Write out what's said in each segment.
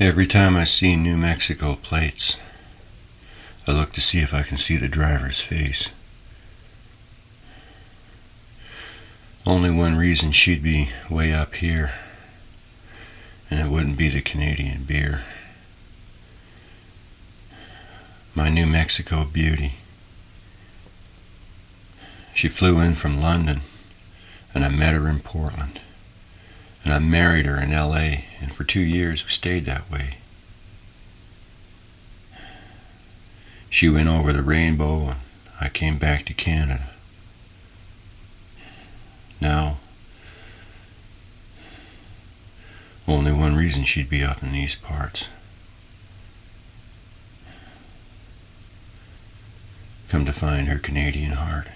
Every time I see New Mexico plates, I look to see if I can see the driver's face. Only one reason she'd be way up here, and it wouldn't be the Canadian beer. My New Mexico beauty. She flew in from London, and I met her in Portland. And I married her in L.A., and for 2 years we stayed that way. She went over the rainbow, and I came back to Canada. Now, only one reason she'd be up in these parts. Come to find her Canadian heart.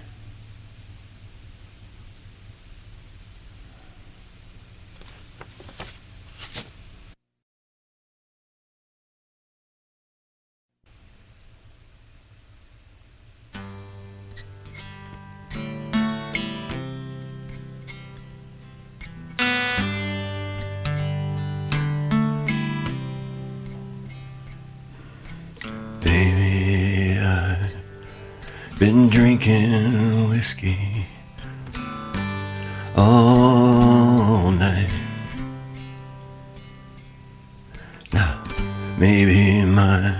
Baby, I've been drinking whiskey all night. Now, maybe my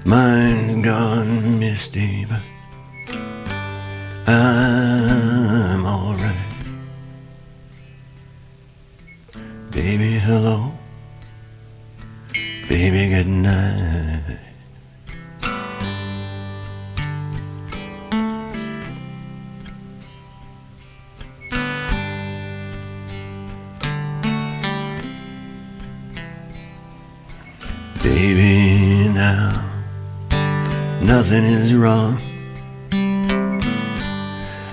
mind's gone misty, but I'm alright. Baby, hello. Baby, good night. Baby, now nothing is wrong.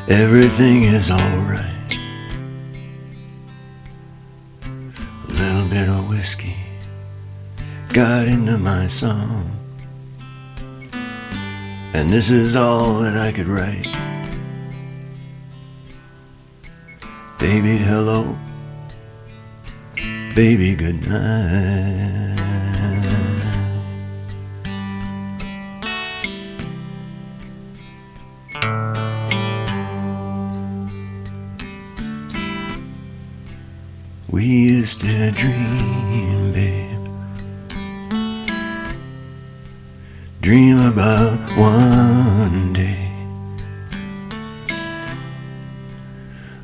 Everything is alright. A little bit of whiskey got into my song, and this is all that I could write. Baby, hello. Baby, good night. We used to dream, babe. Dream about one day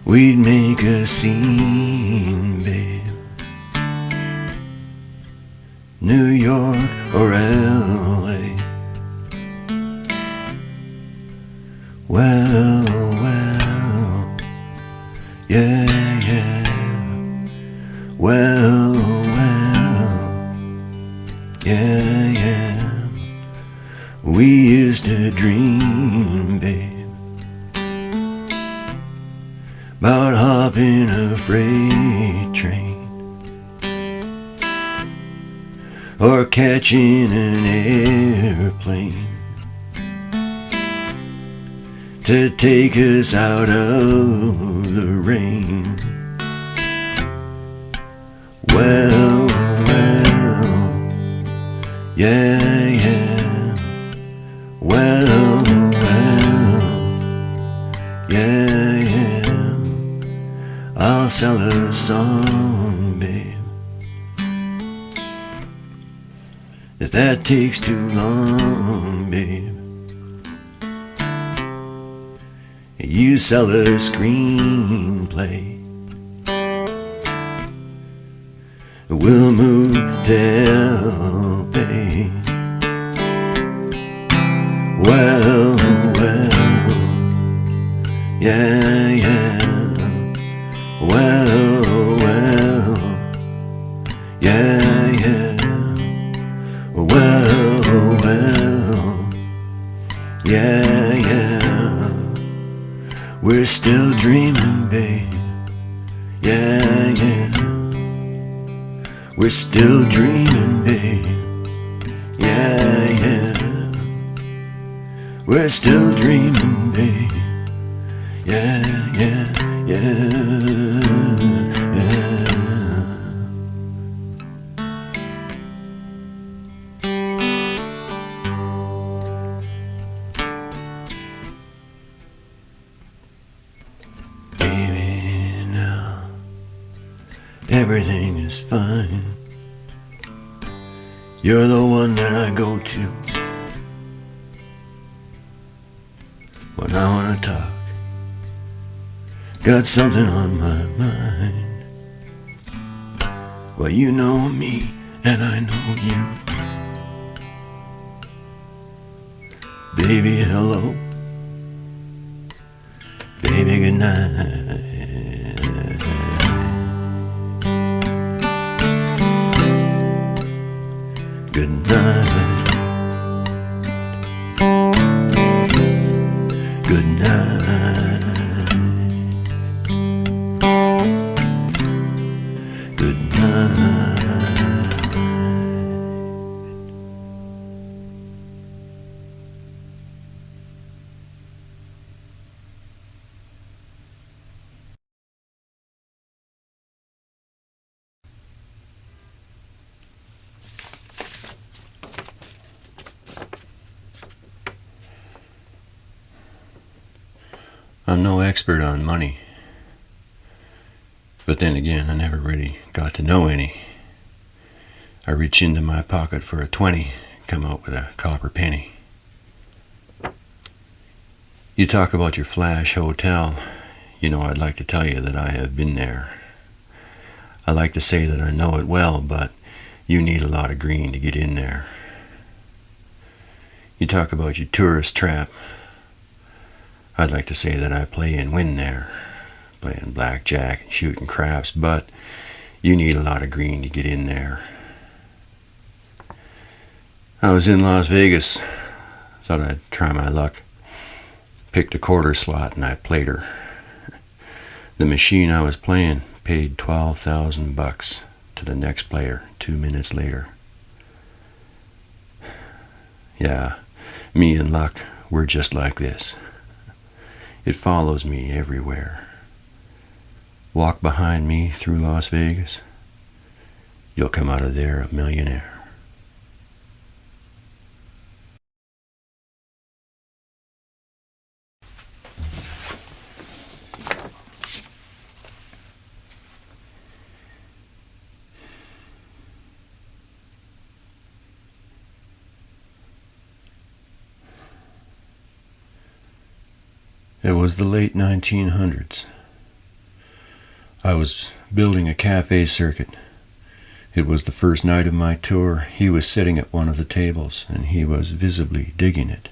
we'd make a scene, babe. New York or L.A. Well, well, yeah, yeah. Well, well, yeah, yeah. We used to dream, babe, about hopping a freight train or catching an airplane to take us out of the rain. Well, well, yeah, yeah. Well, well, yeah, yeah. I'll sell a song, babe, if that takes too long, babe. You sell a screenplay, we'll move to L.A. Well, well, yeah, yeah. Well, well, yeah, yeah. Well, well, yeah, yeah. We're still dreaming, babe. Yeah, yeah. We're still dreaming, babe. Yeah, yeah. We're still dreaming, babe. Yeah, yeah, yeah, yeah. everything is fine. You're the one that I go to when I wanna talk. Got something on my mind. Well, you know me and I know you. Baby, hello. Baby, good night. Good night. Good night. Good night. I'm no expert on money, but then again, I never really got to know any. I reach into my pocket for a 20, come out with a copper penny. You talk about your flash hotel. You know, I'd like to tell you that I have been there. I like to say that I know it well, but you need a lot of green to get in there. You talk about your tourist trap. I'd like to say that I play and win there, playing blackjack and shooting craps, but you need a lot of green to get in there. I was in Las Vegas, thought I'd try my luck. Picked a quarter slot and I played her. The machine I was playing paid $12,000 to the next player 2 minutes later. Yeah, me and luck, we're just like this. It follows me everywhere. Walk behind me through Las Vegas, you'll come out of there a millionaire. It was the late 1900s. I was building a cafe circuit. It was the first night of my tour. He was sitting at one of the tables, and he was visibly digging it.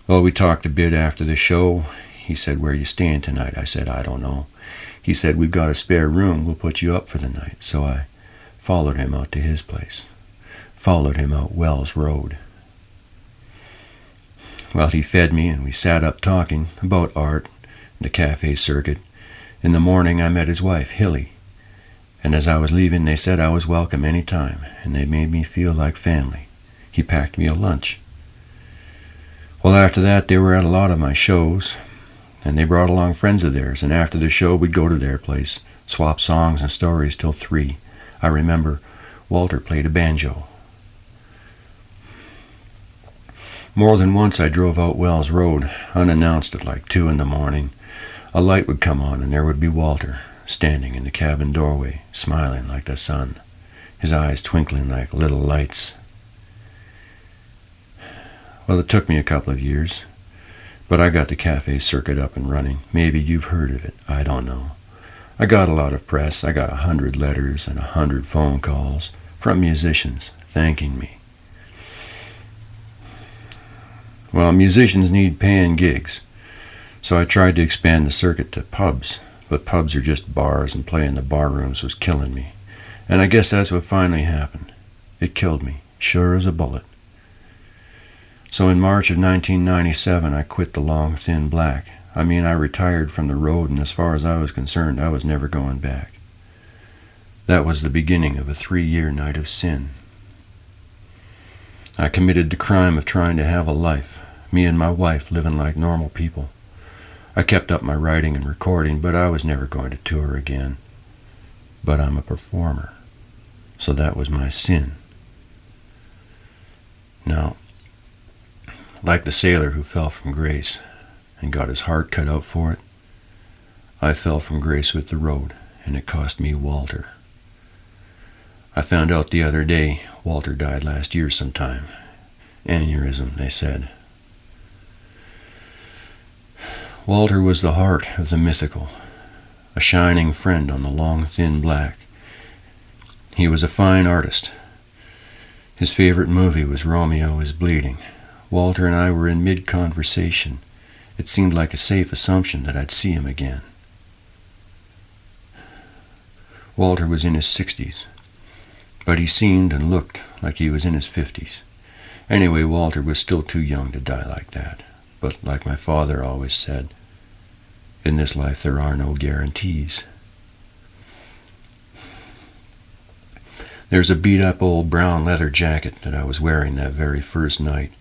Well, we talked a bit after the show. He said, "Where are you staying tonight?" I said, "I don't know." He said, "We've got a spare room. We'll put you up for the night." So I followed him out to his place. Followed him out Wells Road. Well, he fed me, and we sat up talking about art and the cafe circuit. In the morning, I met his wife, Hilly, and as I was leaving, they said I was welcome any time, and they made me feel like family. He packed me a lunch. Well, after that, they were at a lot of my shows, and they brought along friends of theirs, and after the show, we'd go to their place, swap songs and stories till 3. I remember Walter played a banjo. More than once I drove out Wells Road, unannounced at like 2 in the morning. A light would come on and there would be Walter, standing in the cabin doorway, smiling like the sun, his eyes twinkling like little lights. Well, it took me a couple of years, but I got the cafe circuit up and running. Maybe you've heard of it, I don't know. I got a lot of press. I got 100 letters and 100 phone calls from musicians thanking me. Well, musicians need paying gigs, so I tried to expand the circuit to pubs, but pubs are just bars, and playing the bar rooms was killing me. And I guess that's what finally happened. It killed me, sure as a bullet. So in March of 1997, I quit the long, thin black. I retired from the road, and as far as I was concerned, I was never going back. That was the beginning of a 3-year night of sin. I committed the crime of trying to have a life, me and my wife living like normal people. I kept up my writing and recording, but I was never going to tour again. But I'm a performer, so that was my sin. Now, like the sailor who fell from grace and got his heart cut out for it, I fell from grace with the road and it cost me Walter. I found out the other day Walter died last year sometime. Aneurysm, they said. Walter was the heart of the mythical, a shining friend on the long, thin black. He was a fine artist. His favorite movie was Romeo is Bleeding. Walter and I were in mid-conversation. It seemed like a safe assumption that I'd see him again. Walter was in his 60s, but he seemed and looked like he was in his 50s. Anyway, Walter was still too young to die like that. But like my father always said, in this life there are no guarantees. There's a beat-up old brown leather jacket that I was wearing that very first night.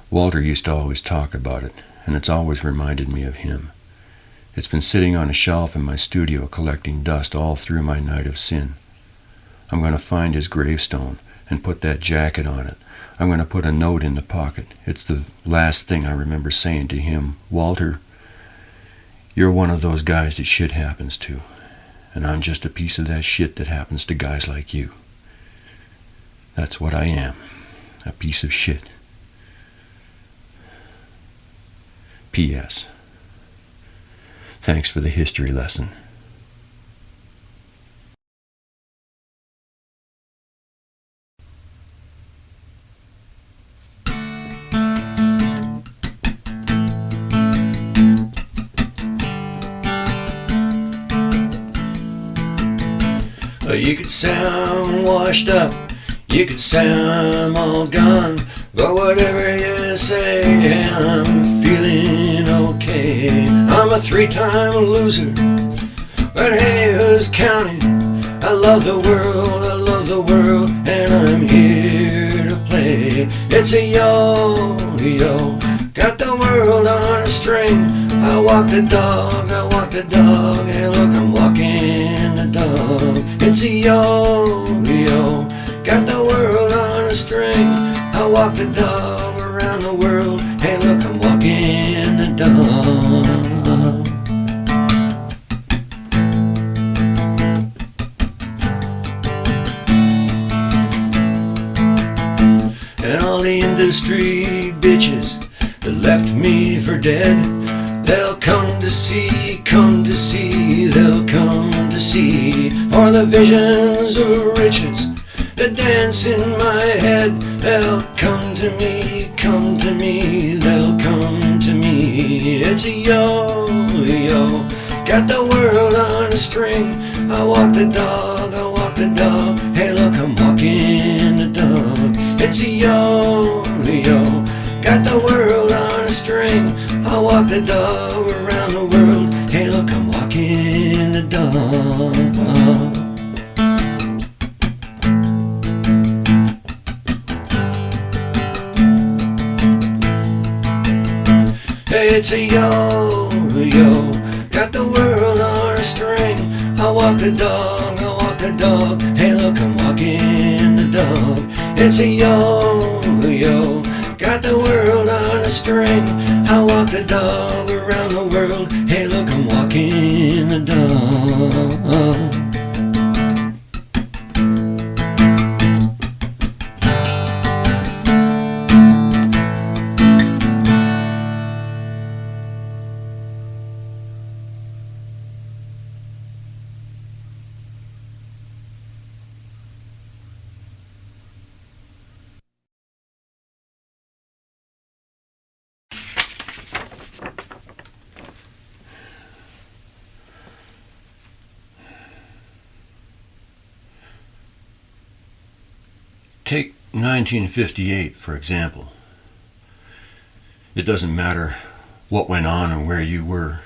Walter used to always talk about it, and it's always reminded me of him. It's been sitting on a shelf in my studio collecting dust all through my night of sin. I'm going to find his gravestone and put that jacket on it. I'm going to put a note in the pocket. It's the last thing I remember saying to him. Walter, you're one of those guys that shit happens to, and I'm just a piece of that shit that happens to guys like you. That's what I am, a piece of shit. P.S. Thanks for the history lesson. You could say I'm washed up, you could say I'm all gone, but whatever you say, I'm feeling okay. I'm a 3-time loser, but hey, who's counting? I love the world, and I'm here to play. It's a yo-yo, got the world on a string. I walk the dog, hey look, I'm walking the dog. It's a yo-yo, got the world on a string. I walk the dog around the world, hey look, I'm walking the dog. And all the industry bitches that left me for dead, they'll come to see, they'll come to see. For the visions of riches that dance in my head, they'll come to me, they'll come to me. It's a yo-yo, got the world on a string. I walk the dog, hey look, I'm walking the dog. It's a yo-yo, got the world on a string. I walk the dog around the world, hey look, I'm walking the dog. Hey, it's a yo-yo, got the world on a string. I walk the dog, hey look, I'm walking the dog. It's a yo-yo, got the world on a string. I walk the dog around the world, hey look, I'm walking the dog. Take 1958, for example. It doesn't matter what went on and where you were.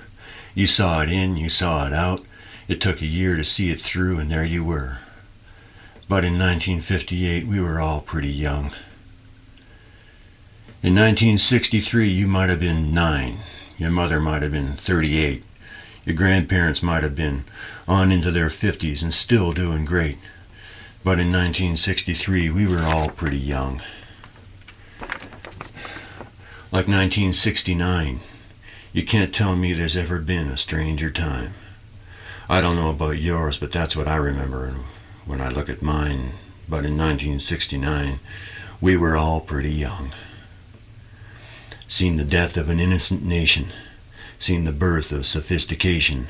You saw it in, you saw it out. It took a year to see it through, and there you were. But in 1958, we were all pretty young. In 1963, you might have been 9. Your mother might have been 38. Your grandparents might have been on into their 50s and still doing great. But in 1963, we were all pretty young. Like 1969, you can't tell me there's ever been a stranger time. I don't know about yours, but that's what I remember when I look at mine. But in 1969, we were all pretty young. Seen the death of an innocent nation, seen the birth of sophistication,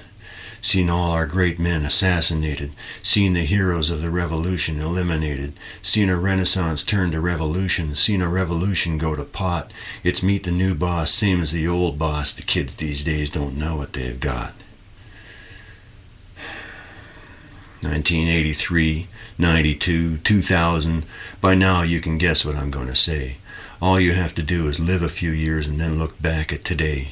seen all our great men assassinated, seen the heroes of the revolution eliminated, seen a renaissance turn to revolution, seen a revolution go to pot. It's meet the new boss, same as the old boss. The kids these days don't know what they've got. 1983, 92, 2000, by now you can guess what I'm going to say. All you have to do is live a few years and then look back at today.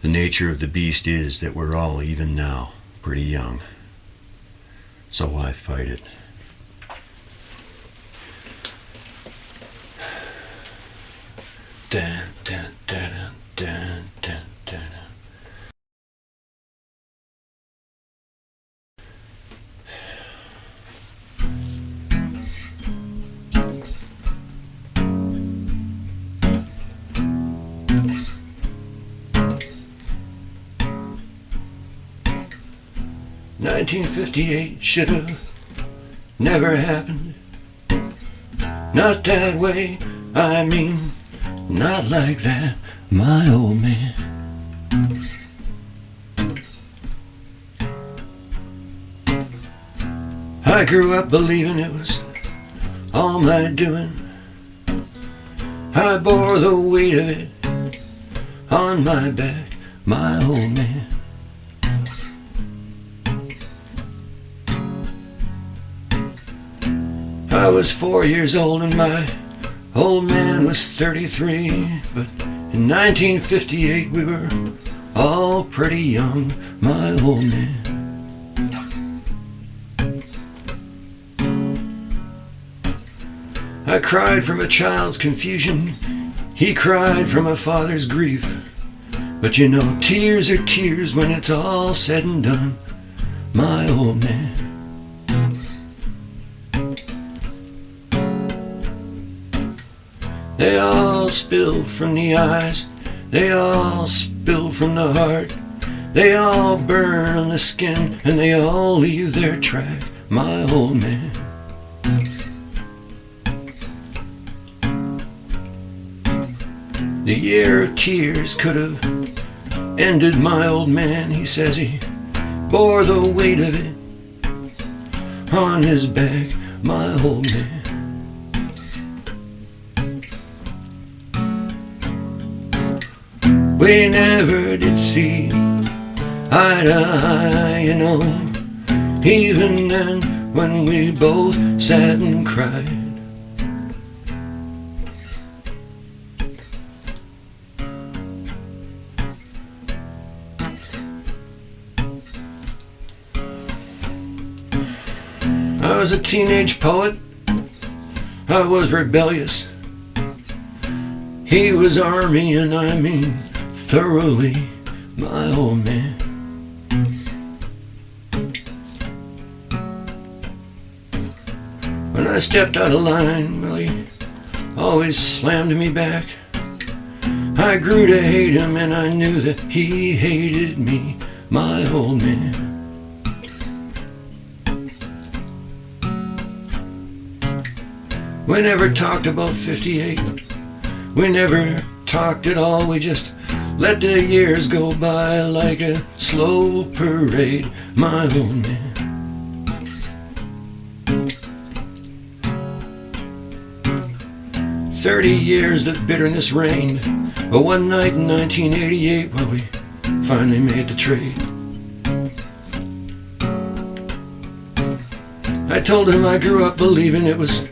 The nature of the beast is that we're all, even now, pretty young. So why fight it? Dun, dun, dun, dun, dun, dun, dun. "1958 should've never happened. Not that way, I mean, not like that, my old man. I grew up believing it was all my doing. I bore the weight of it on my back, my old man. I was 4 years old and my old man was 33, but in 1958 we were all pretty young, my old man. I cried from a child's confusion, he cried from a father's grief. But you know, tears are tears when it's all said and done, my old man. They all spill from the eyes, they all spill from the heart. They all burn on the skin and they all leave their track, my old man. The year of tears could have ended my old man. He says he bore the weight of it on his back, my old man. We never did see eye to eye, you know, even then when we both sat and cried. I was a teenage poet, I was rebellious. He was army and I mean thoroughly, my old man. When I stepped out of line, well, he always slammed me back. I grew to hate him and I knew that he hated me, my old man. We never talked about 58. We never talked at all. We just let the years go by like a slow parade, my old man. "30 years that bitterness reigned, but one night in 1988, well, we finally made the trade. I told him I grew up believing it was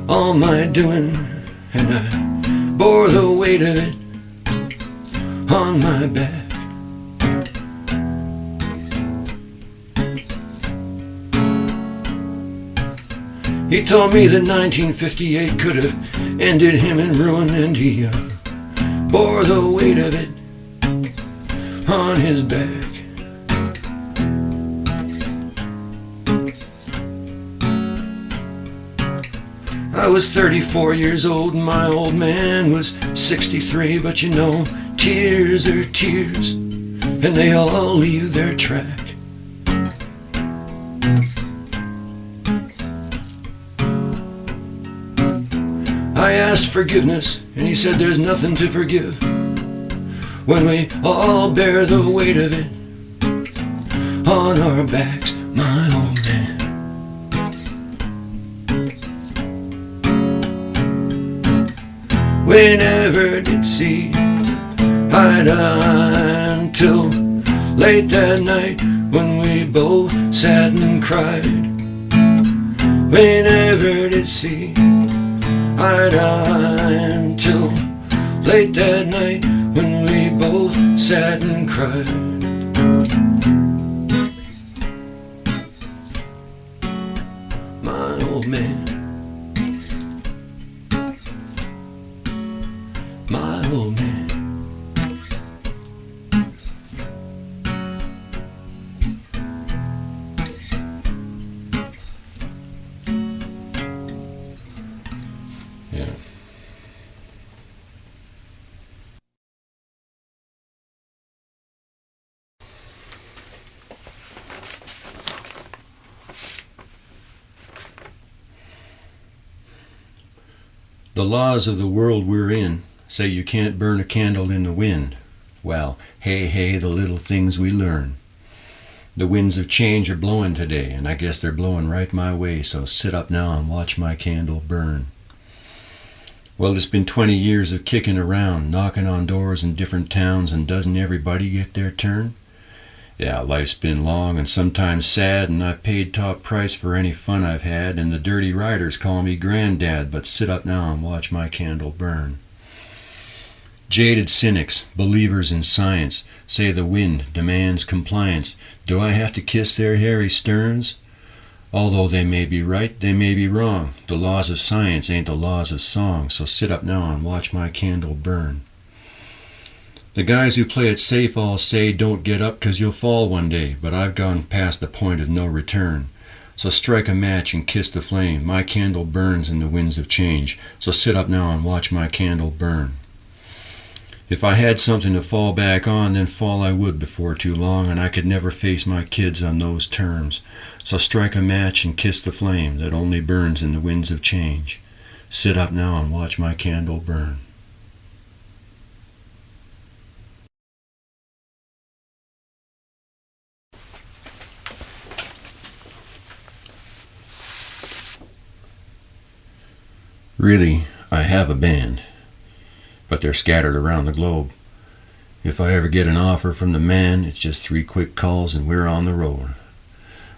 all my doing, and I bore the weight of it on my back. He told me that 1958 could have ended him in ruin, and he bore the weight of it on his back. I was 34 years old and my old man was 63, but you know, tears are tears and they all leave their track. I asked forgiveness, and he said there's nothing to forgive when we all bear the weight of it on our backs, my old man. We never did see eye to eye until late that night when we both sat and cried. We never did see eye to eye until late that night when we both sat and cried. My old man, my old man. Yeah. The laws of the world we're in say you can't burn a candle in the wind. Well, hey, hey, the little things we learn. The winds of change are blowing today, and I guess they're blowing right my way, so sit up now and watch my candle burn. Well, it's been 20 years of kicking around, knocking on doors in different towns, and doesn't everybody get their turn? Yeah, life's been long and sometimes sad, and I've paid top price for any fun I've had, and the dirty riders call me granddad, but sit up now and watch my candle burn. Jaded cynics, believers in science, say the wind demands compliance. Do I have to kiss their hairy sterns? Although they may be right, they may be wrong. The laws of science ain't the laws of song, so sit up now and watch my candle burn. The guys who play it safe all say don't get up 'cause you'll fall one day, but I've gone past the point of no return. So strike a match and kiss the flame. My candle burns in the winds of change, so sit up now and watch my candle burn. If I had something to fall back on, then fall I would before too long, and I could never face my kids on those terms. So strike a match and kiss the flame that only burns in the winds of change. Sit up now and watch my candle burn. Really, I have a band, but they're scattered around the globe. If I ever get an offer from the man, it's just 3 quick calls and we're on the road.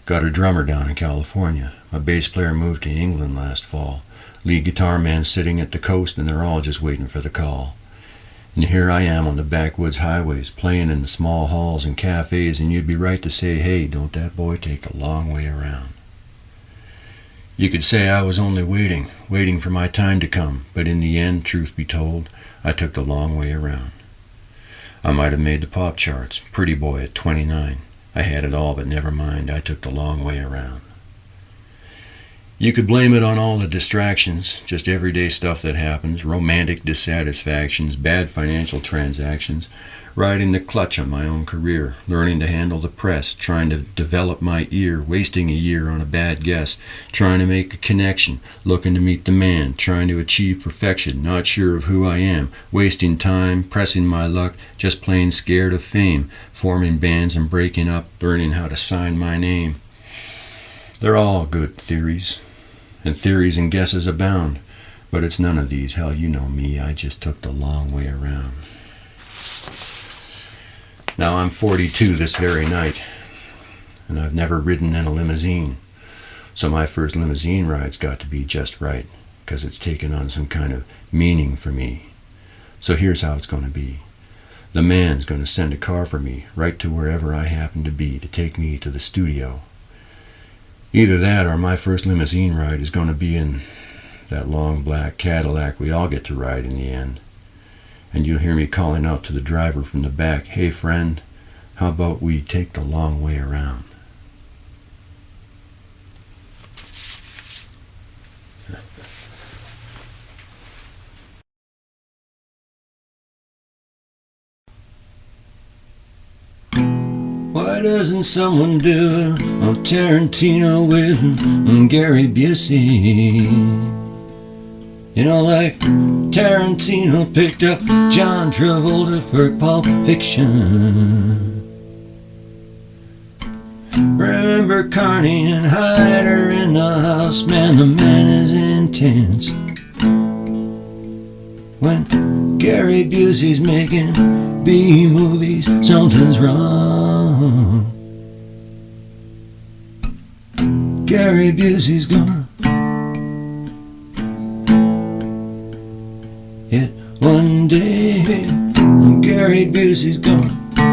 Got a drummer down in California. My bass player moved to England last fall. Lead guitar man sitting at the coast, and they're all just waiting for the call. And here I am on the backwoods highways, playing in the small halls and cafes, and you'd be right to say, hey, don't that boy take a long way around. You could say I was only waiting for my time to come, but in the end, truth be told, I took the long way around. I might have made the pop charts, pretty boy at 29. I had it all, but never mind, I took the long way around. You could blame it on all the distractions, just everyday stuff that happens, romantic dissatisfactions, bad financial transactions, riding the clutch on my own career, learning to handle the press, trying to develop my ear, wasting a year on a bad guess, trying to make a connection, looking to meet the man, trying to achieve perfection, not sure of who I am, wasting time, pressing my luck, just plain scared of fame, forming bands and breaking up, learning how to sign my name. They're all good theories, and theories and guesses abound, but it's none of these. Hell, you know me, I just took the long way around. Now I'm 42 this very night, and I've never ridden in a limousine, so my first limousine ride's got to be just right, 'cause it's taken on some kind of meaning for me. So here's how it's going to be. The man's going to send a car for me right to wherever I happen to be to take me to the studio. Either that or my first limousine ride is going to be in that long black Cadillac we all get to ride in the end. And you'll hear me calling out to the driver from the back, hey friend, how about we take the long way around? Why doesn't someone do a Tarantino with Gary Busey? You know, like Tarantino picked up John Travolta for Pulp Fiction. Remember Carney and Hyder in the house? Man, the man is intense. When Gary Busey's making B movies, something's wrong. Gary Busey's gonna hit one day. Gary Busey's gonna,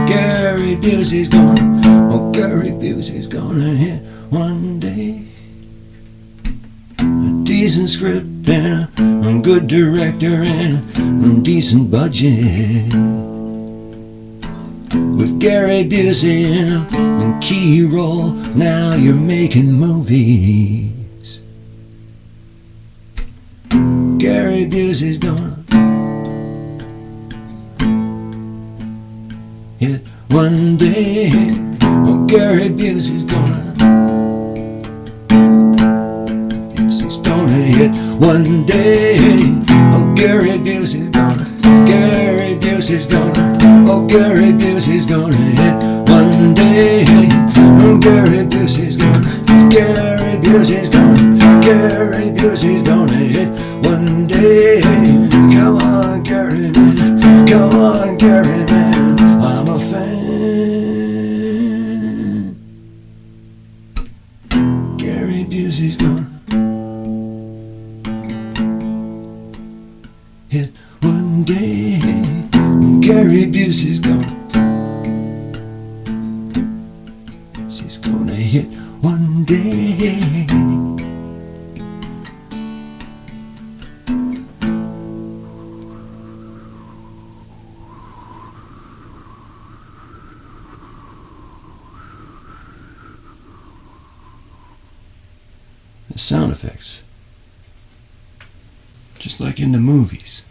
Gary Busey's gonna, oh, Gary Busey's gonna hit one day. A decent script and a good director and a decent budget. With Gary Busey in a key role, now you're making movies. Gary Busey's gonna hit one day. Oh, Gary Busey's gonna, yes, he's gonna hit one day. Oh, Gary Busey's gonna, Gary Busey's gonna, oh, Gary Busey's gonna hit one day. Oh, Gary Busey's gonna, Gary Busey's gonna, Gary Busey's gonna hit one day. Come on, Gary man, come on, Gary man, I'm a fan. Gary Busey's gonna hit one day. Gary Busey's gonna, she's gonna hit one day. The sound effects, just like in the movies.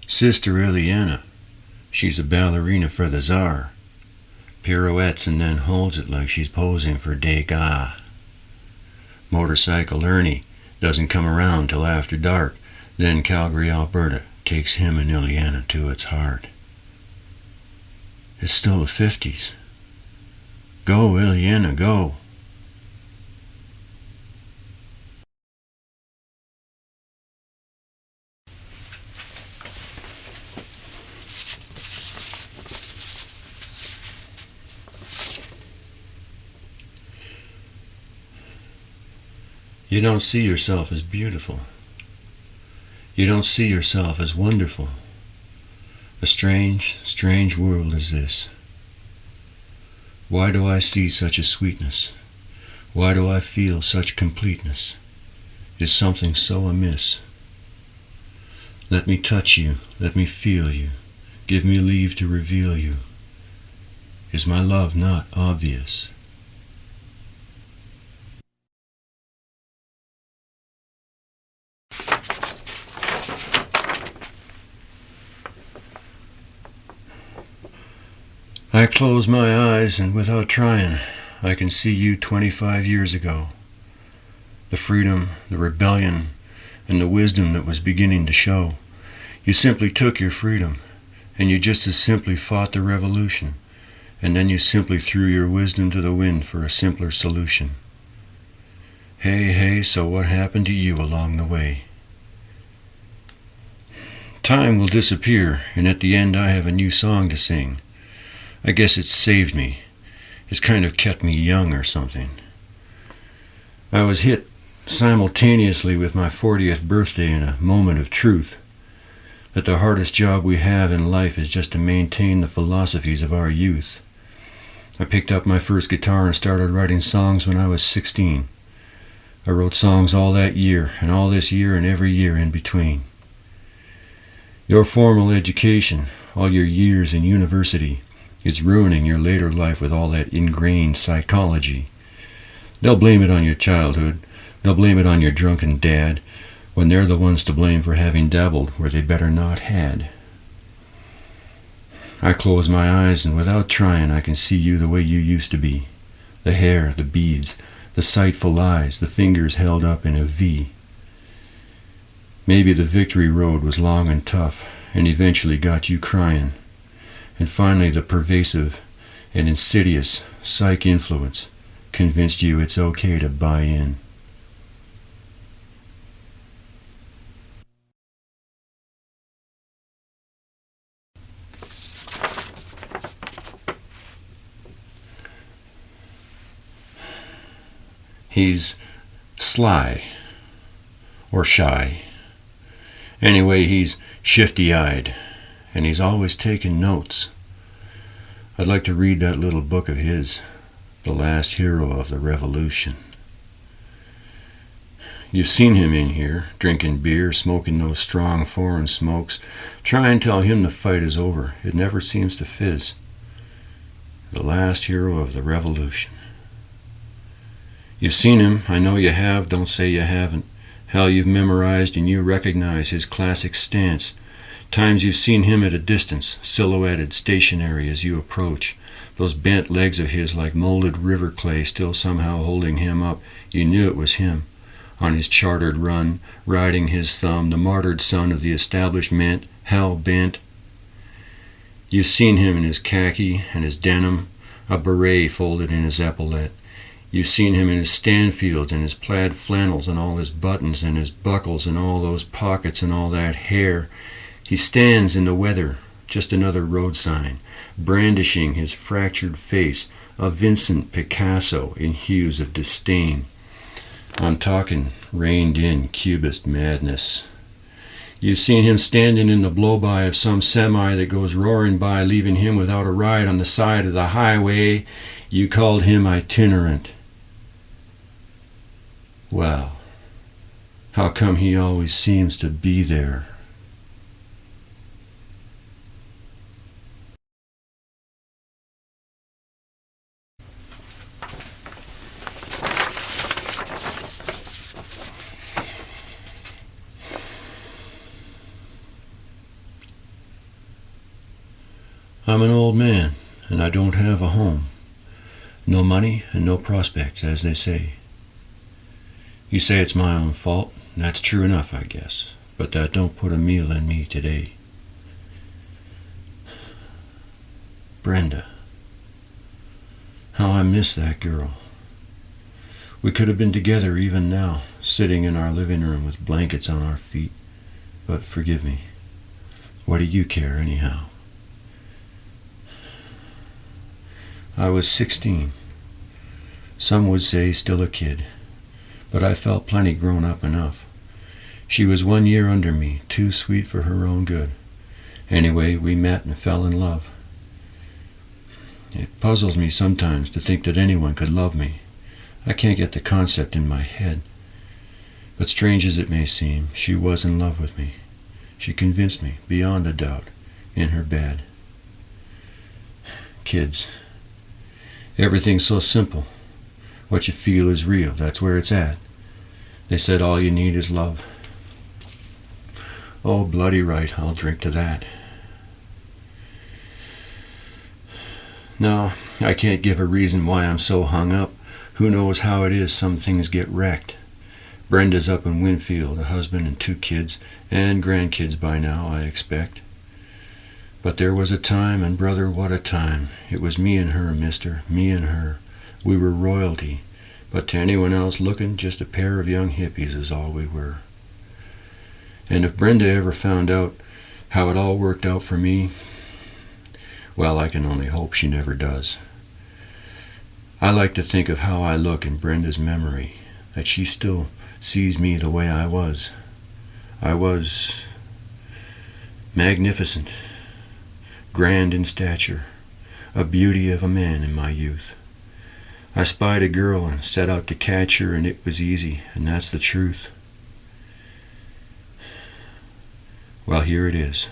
Sister Ileana, she's a ballerina for the Tsar. Pirouettes and then holds it like she's posing for Degas. Motorcycle Ernie doesn't come around till after dark. Then Calgary, Alberta takes him and Ileana to its heart. It's still the 50s. Go, Ileana, go. You don't see yourself as beautiful. You don't see yourself as wonderful. A strange, strange world is this. Why do I see such a sweetness? Why do I feel such completeness? Is something so amiss? Let me touch you, let me feel you, give me leave to reveal you. Is my love not obvious? I close my eyes and without trying, I can see you 25 years ago. The freedom, the rebellion, and the wisdom that was beginning to show. You simply took your freedom, and you just as simply fought the revolution, and then you simply threw your wisdom to the wind for a simpler solution. Hey, hey, so what happened to you along the way? Time will disappear, and at the end I have a new song to sing. I guess it's saved me. It's kind of kept me young or something. I was hit simultaneously with my 40th birthday in a moment of truth, that the hardest job we have in life is just to maintain the philosophies of our youth. I picked up my first guitar and started writing songs when I was 16. I wrote songs all that year, and all this year, and every year in between. Your formal education, all your years in university, is ruining your later life with all that ingrained psychology. They'll blame it on your childhood, They'll blame it on your drunken dad, when they're the ones to blame for having dabbled where they better not had. I close my eyes, and without trying I can see you the way you used to be. The hair, the beads, the sightful eyes, the fingers held up in a V. Maybe the victory road was long and tough, and eventually got you crying. And finally the pervasive and insidious psych influence convinced you it's okay to buy in. He's sly, or shy. Anyway, he's shifty-eyed, and he's always taking notes. I'd like to read that little book of his, The Last Hero of the Revolution. You've seen him in here, drinking beer, smoking those strong foreign smokes. Try and tell him the fight is over. It never seems to fizz. The last hero of the revolution. You've seen him, I know you have, don't say you haven't. Hell, you've memorized and you recognize his classic stance. Times you've seen him at a distance, silhouetted, stationary as you approach. Those bent legs of his like molded river clay still somehow holding him up. You knew it was him. On his chartered run, riding his thumb, the martyred son of the establishment, hell-bent. You've seen him in his khaki and his denim, a beret folded in his epaulette. You've seen him in his Stanfields and his plaid flannels and all his buttons and his buckles and all those pockets and all that hair. He stands in the weather, just another road sign, brandishing his fractured face, a Vincent Picasso in hues of disdain. I'm talking reined-in Cubist madness. You've seen him standing in the blow-by of some semi that goes roaring by, leaving him without a ride on the side of the highway. You called him itinerant. Well, how come he always seems to be there? I'm an old man, and I don't have a home. No money and no prospects, as they say. You say it's my own fault. That's true enough, I guess. But that don't put a meal in me today. Brenda. How I miss that girl. We could have been together even now, sitting in our living room with blankets on our feet. But forgive me. What do you care, anyhow? I was 16. Some would say still a kid. But I felt plenty grown up enough. She was 1 year under me, too sweet for her own good. Anyway, we met and fell in love. It puzzles me sometimes to think that anyone could love me. I can't get the concept in my head. But strange as it may seem, she was in love with me. She convinced me, beyond a doubt, in her bed. Kids. Everything's so simple. What you feel is real, that's where it's at. They said all you need is love. Oh, bloody right, I'll drink to that. No, I can't give a reason why I'm so hung up. Who knows how it is some things get wrecked. Brenda's up in Winfield, a husband and 2 kids, and grandkids by now, I expect. But there was a time, and brother, what a time. It was me and her, mister, me and her. We were royalty, but to anyone else looking, just a pair of young hippies is all we were. And if Brenda ever found out how it all worked out for me, well, I can only hope she never does. I like to think of how I look in Brenda's memory, that she still sees me the way I was. I was magnificent, grand in stature, a beauty of a man in my youth. I spied a girl and set out to catch her, and it was easy, and that's the truth. Well, here it is,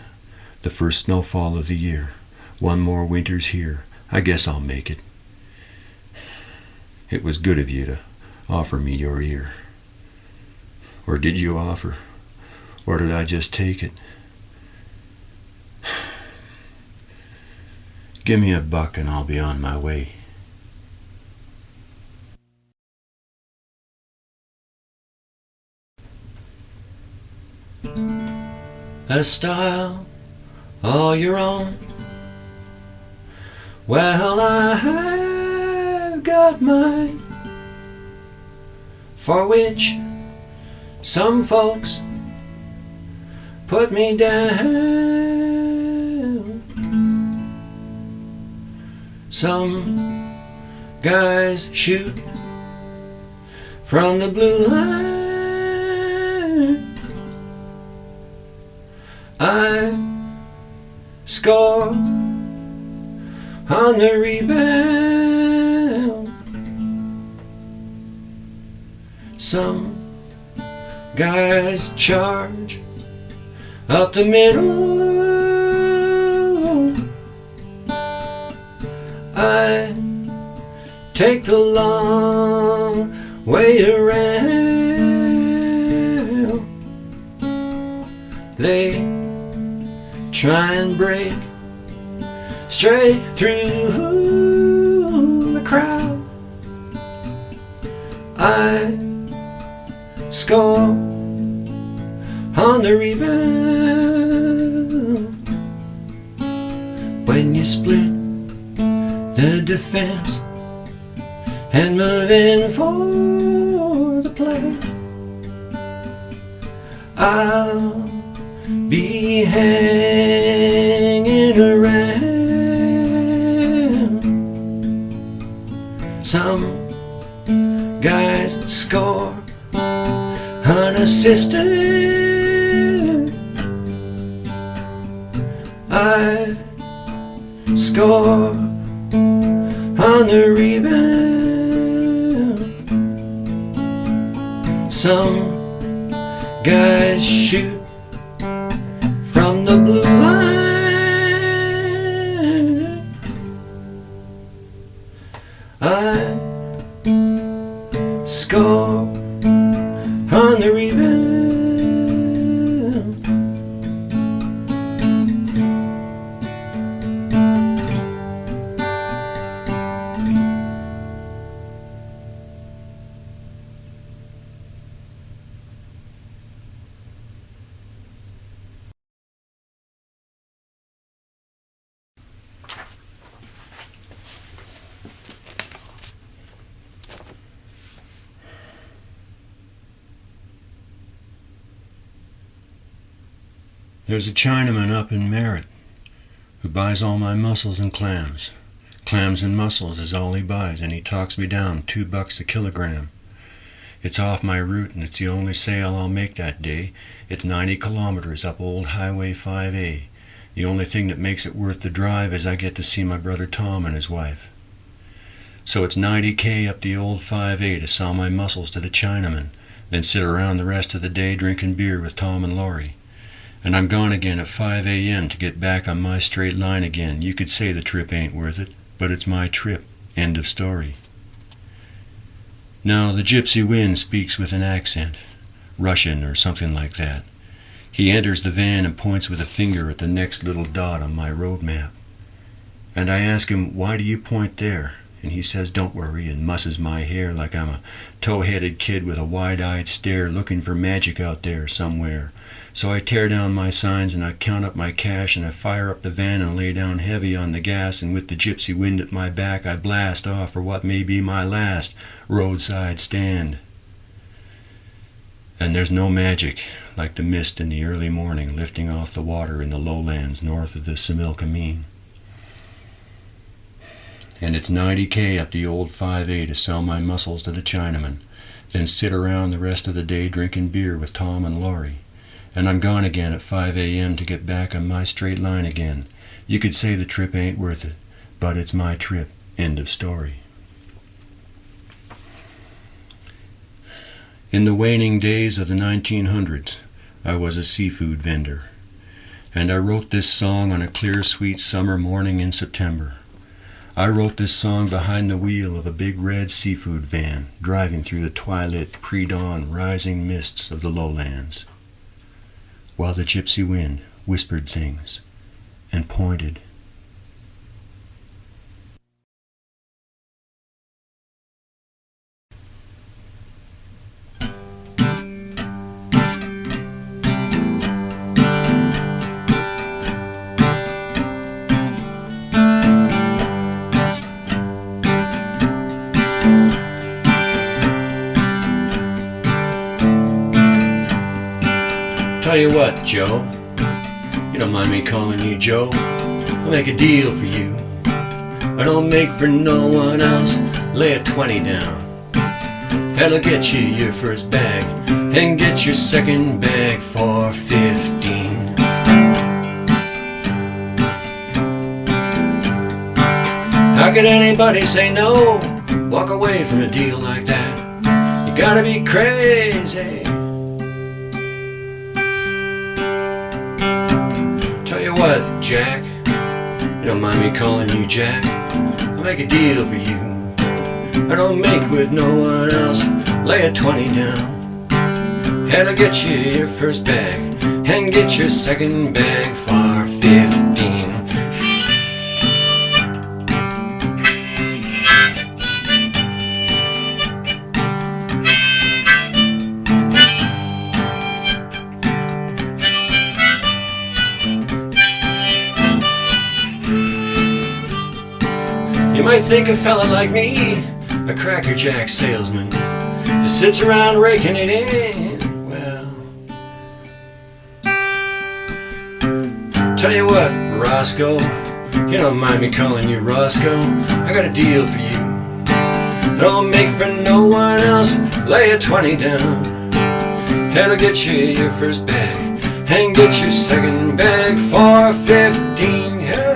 the first snowfall of the year. 1 more winter's here. I guess I'll make it. It was good of you to offer me your ear. Or did you offer? Or did I just take it? Give me $1 and I'll be on my way. A style all your own. Well, I have got mine, for which some folks put me down. Some guys shoot from the blue line. I score on the rebound. Some guys charge up the middle. I take the long way around. They try and break straight through the crowd. I score on the rebound. When you split the defense and move in for the play, I'll be hanging around. Some guys score unassisted. I score on the rebound. Some guys shoot from the blue line. I score on the rebound. There's a Chinaman up in Merritt who buys all my mussels and clams. Clams and mussels is all he buys, and he talks me down $2 a kilogram. It's off my route, and it's the only sale I'll make that day. It's 90 kilometers up old Highway 5A. The only thing that makes it worth the drive is I get to see my brother Tom and his wife. So it's 90K up the old 5A to sell my mussels to the Chinaman, then sit around the rest of the day drinking beer with Tom and Laurie. And I'm gone again at 5 a.m. to get back on my straight line again. You could say the trip ain't worth it, but it's my trip. End of story. Now, the gypsy wind speaks with an accent, Russian or something like that. He enters the van and points with a finger at the next little dot on my road map. And I ask him, why do you point there? And he says, don't worry, and musses my hair like I'm a tow-headed kid with a wide-eyed stare looking for magic out there somewhere. So I tear down my signs and I count up my cash and I fire up the van and lay down heavy on the gas, and with the gypsy wind at my back I blast off for what may be my last roadside stand. And there's no magic like the mist in the early morning lifting off the water in the lowlands north of the Similkameen. And it's 90K up the old 5A to sell my mussels to the Chinaman, then sit around the rest of the day drinking beer with Tom and Laurie. And I'm gone again at 5 a.m. to get back on my straight line again. You could say the trip ain't worth it, but it's my trip. End of story. In the waning days of the 1900s, I was a seafood vendor, and I wrote this song on a clear, sweet summer morning in September. I wrote this song behind the wheel of a big red seafood van, driving through the twilight, pre-dawn, rising mists of the lowlands, while the gypsy wind whispered things and pointed. Tell you what, Joe, you don't mind me calling you Joe. I'll make a deal for you. I don't make for no one else. Lay a 20 down. That'll get you your first bag and get your second bag for 15. How could anybody say no? Walk away from a deal like that. You gotta be crazy. Tell you what, Jack, you don't mind me calling you Jack. I'll make a deal for you. I don't make with no one else. Lay a 20 down. That'll get you your first bag and get your second bag for 15. You might think a fella like me, a Cracker Jack salesman, just sits around raking it in. Well, tell you what, Roscoe, you don't mind me calling you Roscoe. I got a deal for you. Don't make for no one else. Lay a 20 down. That'll get you your first bag and get your second bag for 15. Yeah.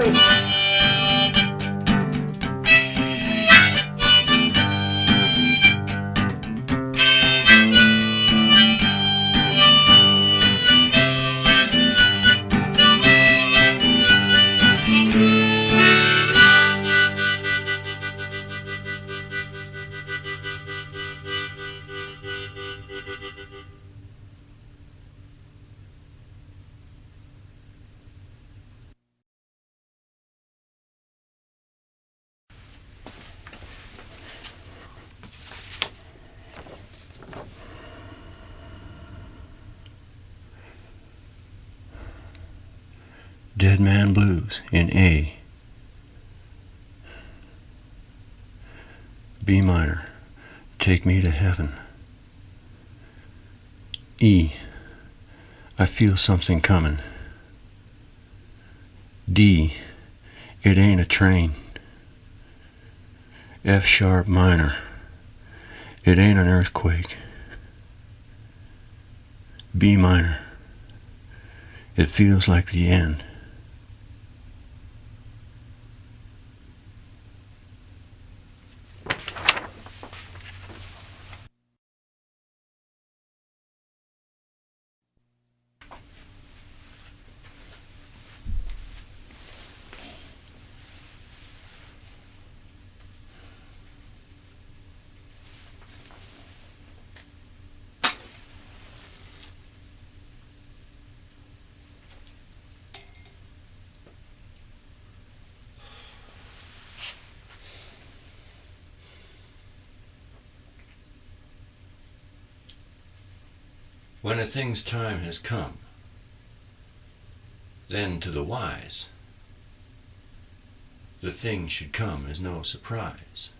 Dead Man Blues in A. B minor, Take Me to Heaven. E, I Feel Something Coming. D, It Ain't a Train. F sharp minor, It Ain't an Earthquake. B minor, It Feels Like the End. When a thing's time has come, then to the wise, the thing should come as no surprise.